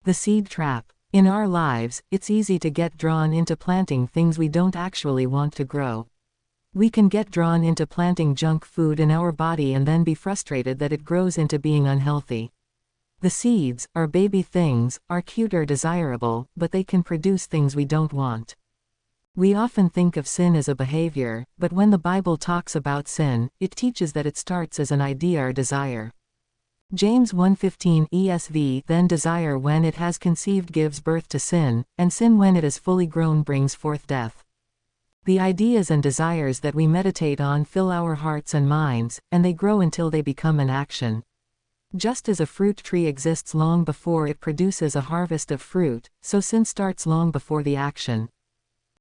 The seed trap. In our lives, it's easy to get drawn into planting things we don't actually want to grow. We can get drawn into planting junk food in our body and then be frustrated that it grows into being unhealthy. The seeds, our baby things, are cute or desirable, but they can produce things we don't want. We often think of sin as a behavior, but when the Bible talks about sin, it teaches that it starts as an idea or desire. James 1:15 ESV, then desire when it has conceived gives birth to sin, and sin when it is fully grown brings forth death. The ideas and desires that we meditate on fill our hearts and minds, and they grow until they become an action. Just as a fruit tree exists long before it produces a harvest of fruit, so sin starts long before the action.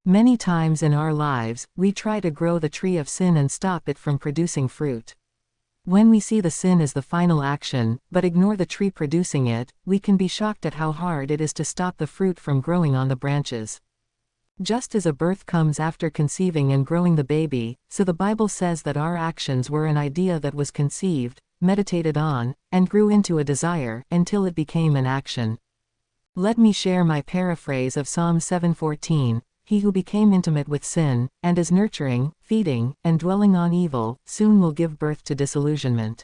Many times in our lives, we try to grow the tree of sin and stop it from producing fruit. When we see the sin as the final action, but ignore the tree producing it, we can be shocked at how hard it is to stop the fruit from growing on the branches. Just as a birth comes after conceiving and growing the baby, so the Bible says that our actions were an idea that was conceived, meditated on, and grew into a desire, until it became an action. Let me share my paraphrase of Psalm 7:14. He who became intimate with sin, and is nurturing, feeding, and dwelling on evil, soon will give birth to disillusionment.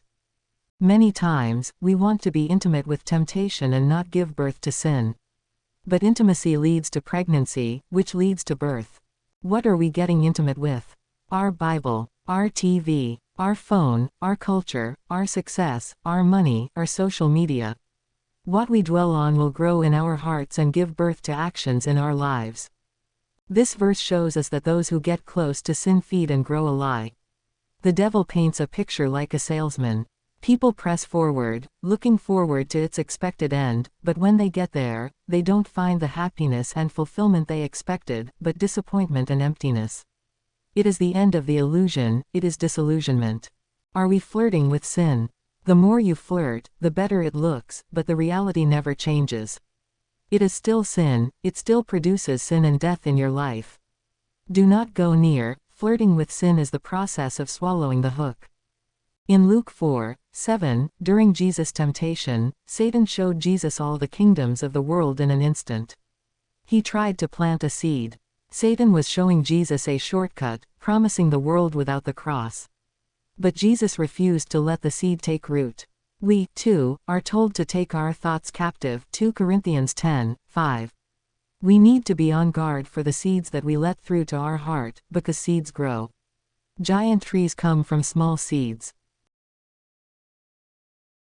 Many times, we want to be intimate with temptation and not give birth to sin. But intimacy leads to pregnancy, which leads to birth. What are we getting intimate with? Our Bible, our TV, our phone, our culture, our success, our money, our social media. What we dwell on will grow in our hearts and give birth to actions in our lives. This verse shows us that those who get close to sin feed and grow a lie. The devil paints a picture like a salesman. People press forward, looking forward to its expected end, but when they get there, they don't find the happiness and fulfillment they expected, but disappointment and emptiness. It is the end of the illusion, it is disillusionment. Are we flirting with sin? The more you flirt, the better it looks, but the reality never changes. It is still sin, it still produces sin and death in your life. Do not go near. Flirting with sin is the process of swallowing the hook. In Luke 4:7, during Jesus' temptation, Satan showed Jesus all the kingdoms of the world in an instant. He tried to plant a seed. Satan was showing Jesus a shortcut, promising the world without the cross. But Jesus refused to let the seed take root. We, too, are told to take our thoughts captive, 2 Corinthians 10:5. We need to be on guard for the seeds that we let through to our heart, because seeds grow. Giant trees come from small seeds.